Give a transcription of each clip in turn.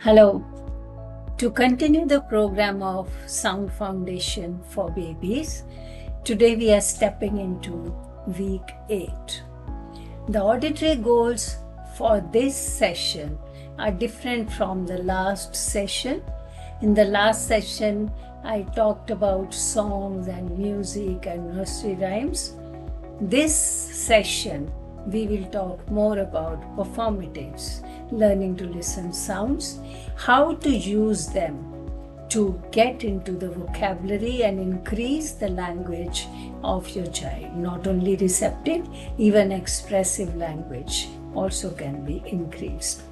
Hello. To continue the program of Sound Foundation for Babies, today we are stepping into week 8. The auditory goals for this session are different from the last session. In the last session, I talked about songs and music and nursery rhymes. This session, we will talk more about performatives, learning to listen sounds, how to use them to get into the vocabulary and increase the language of your child. Not only receptive, even expressive language also can be increased.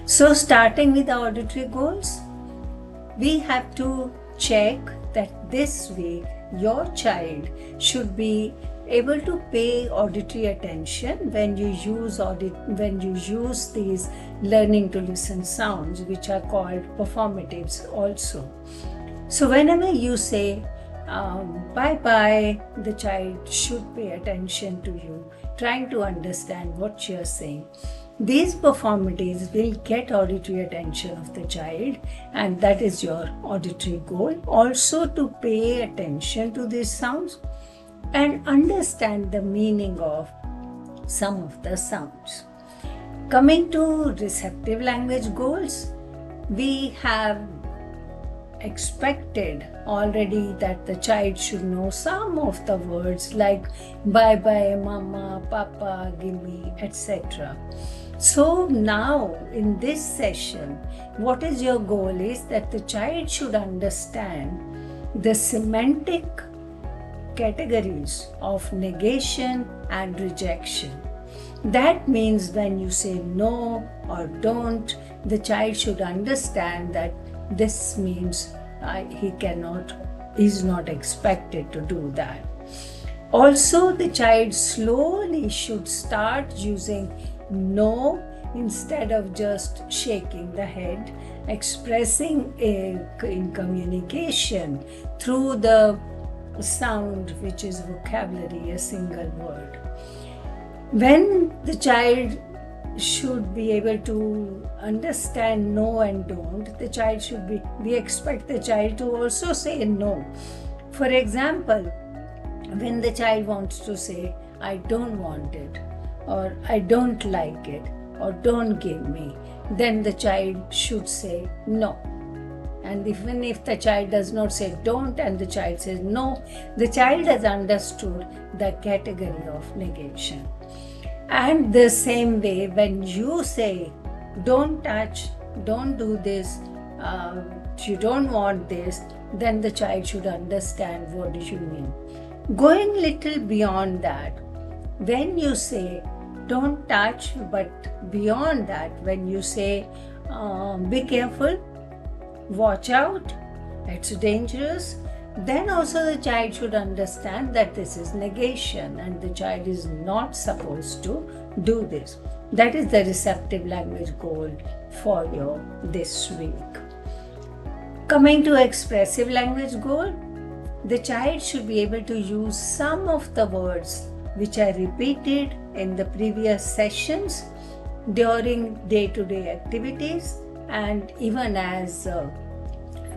So, starting with the auditory goals, we have to check that this week your child should be able to pay auditory attention when you use these learning to listen sounds, which are called performatives also. So whenever you say bye bye, the child should pay attention to you, trying to understand what you're saying. These performatives will get auditory attention of the child, and that is your auditory goal. Also to pay attention to these sounds and understand the meaning of some of the sounds. Coming to receptive language goals, we have expected already that the child should know some of the words like bye bye, mama, papa, gimme, etc. So now in this session, what is your goal is that the child should understand the semantic categories of negation and rejection. That means when you say no or don't, the child should understand that this means he is not expected to do that. Also, the child slowly should start using no instead of just shaking the head, expressing in communication through the sound, which is vocabulary, a single word. When the child should be able to understand no and don't, we expect the child to also say no. For example, when the child wants to say, I don't want it, or I don't like it, or don't give me, then the child should say no. And even if the child does not say don't and the child says no, the child has understood the category of negation. And the same way, when you say don't touch, don't do this, you don't want this, then the child should understand what do you mean. Going little beyond that, when you say don't touch, but beyond that, when you say be careful, watch out, it's dangerous, then also the child should understand that this is negation and the child is not supposed to do this. That is the receptive language goal for your this week. Coming to expressive language goal, the child should be able to use some of the words which are repeated in the previous sessions during day-to-day activities and even as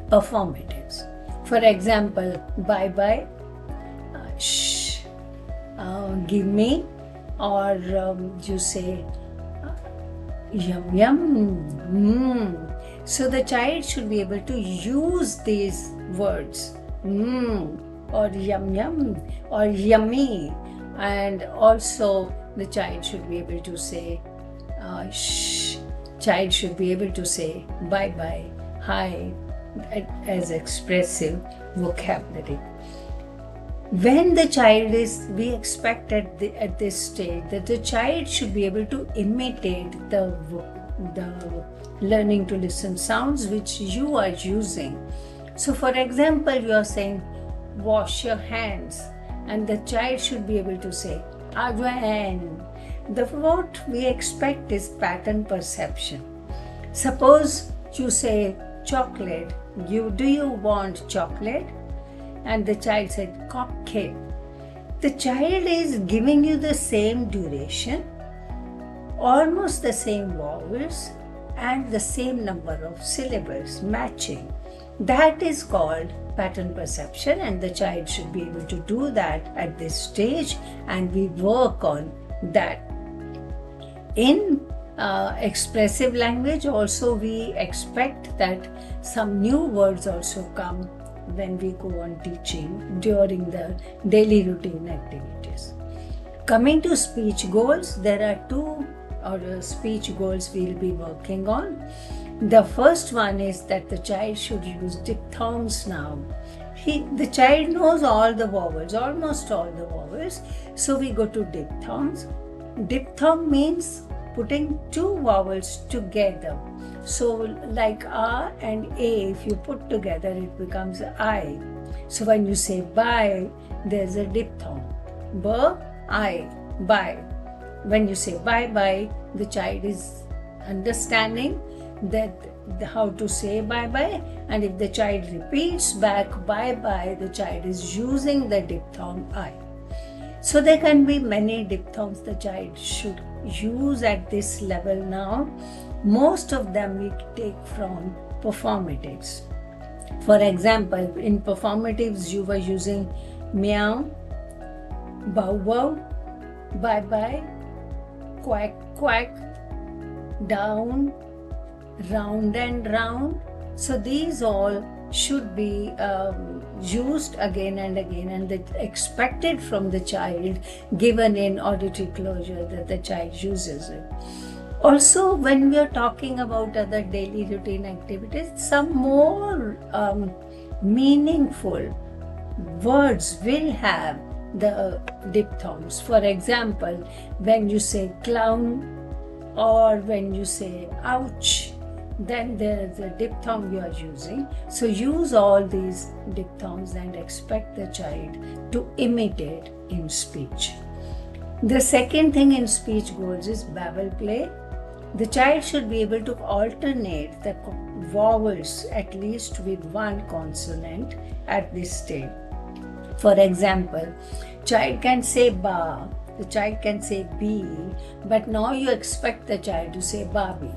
performatives. For example, bye bye, shh, give me, or you say yum yum. So the child should be able to use these words or yum yum or yummy, and also the child should be able to say shh. Child should be able to say bye bye, hi, as expressive vocabulary. When the child is, we expect at this stage that the child should be able to imitate the learning to listen sounds which you are using. So for example, you are saying wash your hands, and the child should be able to say again. What we expect is pattern perception. Suppose you say chocolate, do you want chocolate? And the child said cupcake. The child is giving you the same duration, almost the same vowels, and the same number of syllables matching. That is called pattern perception, and the child should be able to do that at this stage, and we work on that. In expressive language also, we expect that some new words also come when we go on teaching during the daily routine activities. Coming to speech goals, there are two speech goals we'll be working on. The first one is that the child should use diphthongs now. The child knows all the vowels, almost all the vowels, so we go to diphthongs. Diphthong means putting two vowels together. So like A and A, if you put together, it becomes I. So when you say bye, there's a diphthong. B, I, bye. When you say bye-bye, the child is understanding that how to say bye-bye, and if the child repeats back bye-bye, the child is using the diphthong I. So there can be many diphthongs the child should use at this level now. Most of them we take from performatives. For example, in performatives you were using meow, bow wow, bye-bye, quack quack, down, round and round. So these all should be used again and again, and expected from the child, given in auditory closure, that the child uses it. Also, when we are talking about other daily routine activities, some more meaningful words will have the diphthongs. For example, when you say clown or when you say ouch, then there is a diphthong you are using. So use all these diphthongs and expect the child to imitate in speech. The second thing in speech goals is babble play. The child should be able to alternate the vowels at least with one consonant at this stage. For example, child can say ba, the child can say b, but now you expect the child to say babi.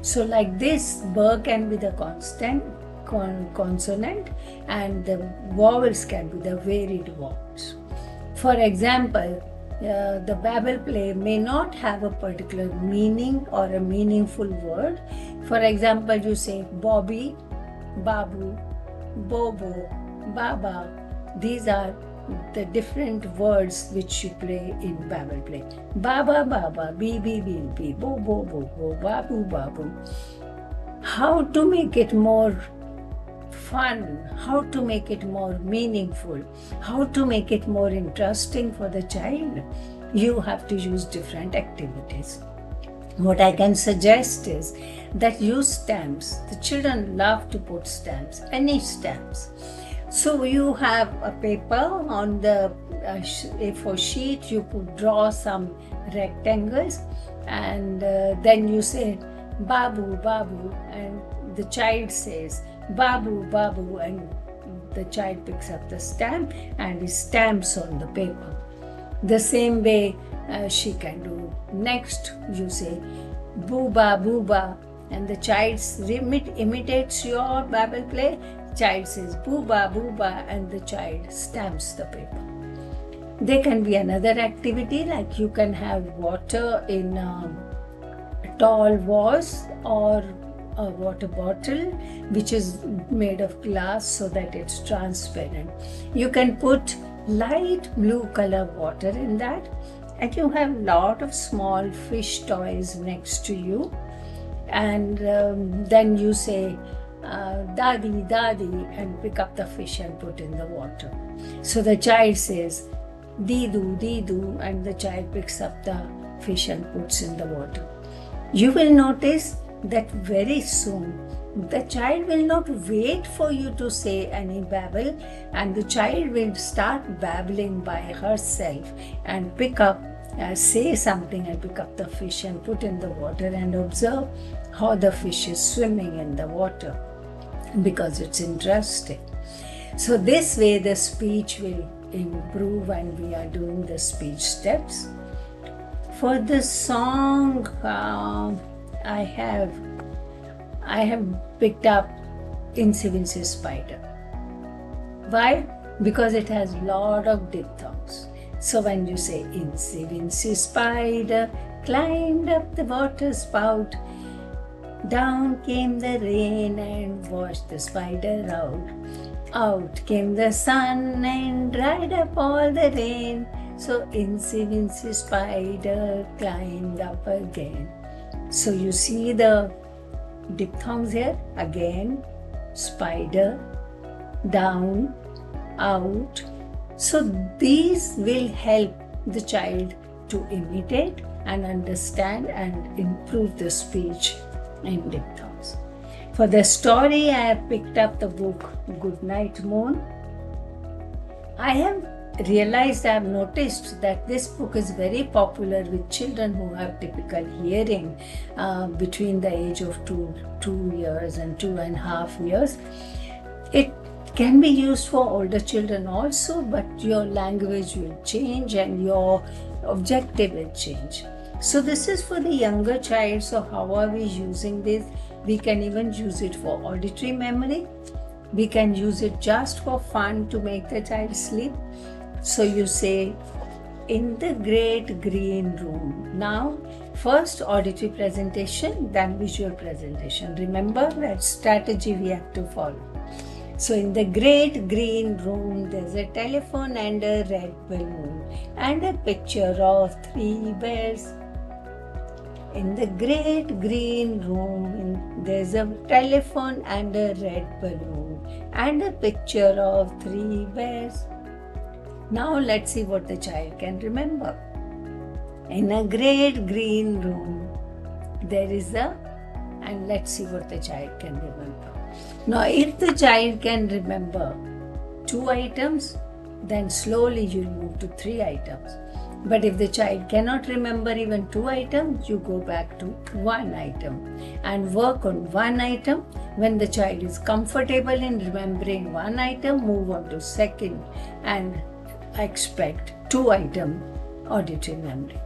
So like this, b can be the consonant and the vowels can be the varied vowels. For example, the babble play may not have a particular meaning or a meaningful word. For example, you say Bobby, Babu, Bobo, Baba. These are the different words which you play in babble play. Baba, Baba, Bibi, Bibi, Bobo, Bobo, Babu, Babu. How to make it more fun, how to make it more meaningful, how to make it more interesting for the child, you have to use different activities. What I can suggest is that use stamps. The children love to put stamps, any stamps. So you have a paper on the A4 sheet, you could draw some rectangles, and then you say Babu, Babu, and the child says Babu, Babu, and the child picks up the stamp and he stamps on the paper. The same way she can do. Next, you say Booba, Booba, and the child imitates your babble play. Child says Booba, Booba, and the child stamps the paper. There can be another activity, like you can have water in a tall vase or a water bottle which is made of glass so that it's transparent. You can put light blue color water in that, and you have lot of small fish toys next to you, and then you say Dadi, Dadi, and pick up the fish and put in the water. So the child says Didu, Didu, and the child picks up the fish and puts in the water. You will notice that very soon the child will not wait for you to say any babble, and the child will start babbling by herself and pick up, say something and pick up the fish and put in the water and observe how the fish is swimming in the water, because it's interesting. So this way the speech will improve, and we are doing the speech steps. For the song, I have I have picked up Incy Spider. Why? Because it has lot of diphthongs. So when you say Incy Spider climbed up the water spout, down came the rain and washed the spider out. Out came the sun and dried up all the rain. So Incy Spider climbed up again. So you see the diphthongs here. Again, spider, down, out. So these will help the child to imitate and understand and improve the speech in diphthongs. For the story, I have picked up the book Goodnight Moon. I have noticed that this book is very popular with children who have typical hearing between the age of 2 years and 2.5 years. It can be used for older children also, but your language will change and your objective will change. So this is for the younger child. So how are we using this? We can even use it for auditory memory. We can use it just for fun to make the child sleep. So you say, in the great green room. Now, first auditory presentation, then visual presentation. Remember that strategy we have to follow. So in the great green room, there's a telephone and a red balloon and a picture of 3 bears. In the great green room, there's a telephone and a red balloon and a picture of 3 bears. Now let's see what the child can remember. In a great green room, there is and let's see what the child can remember. Now, if the child can remember 2 items, then slowly you'll move to 3 items. But if the child cannot remember even 2 items, you go back to 1 item and work on 1 item. When the child is comfortable in remembering 1 item, move on to second and expect 2 item auditory memory.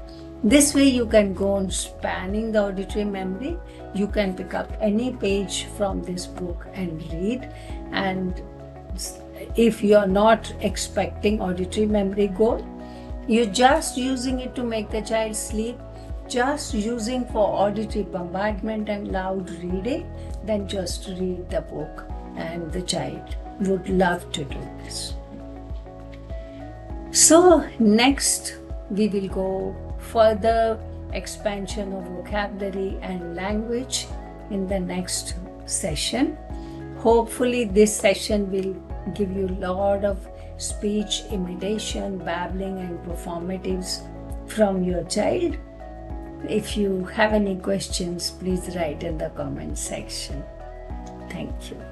This way you can go on spanning the auditory memory. You can pick up any page from this book and read. And if you're not expecting auditory memory goal, you're just using it to make the child sleep, just using for auditory bombardment and loud reading, then just read the book and the child would love to do this. So next we will go further expansion of vocabulary and language in the next session. Hopefully this session will give you a lot of speech, imitation, babbling and performatives from your child. If you have any questions, please write in the comment section. Thank you.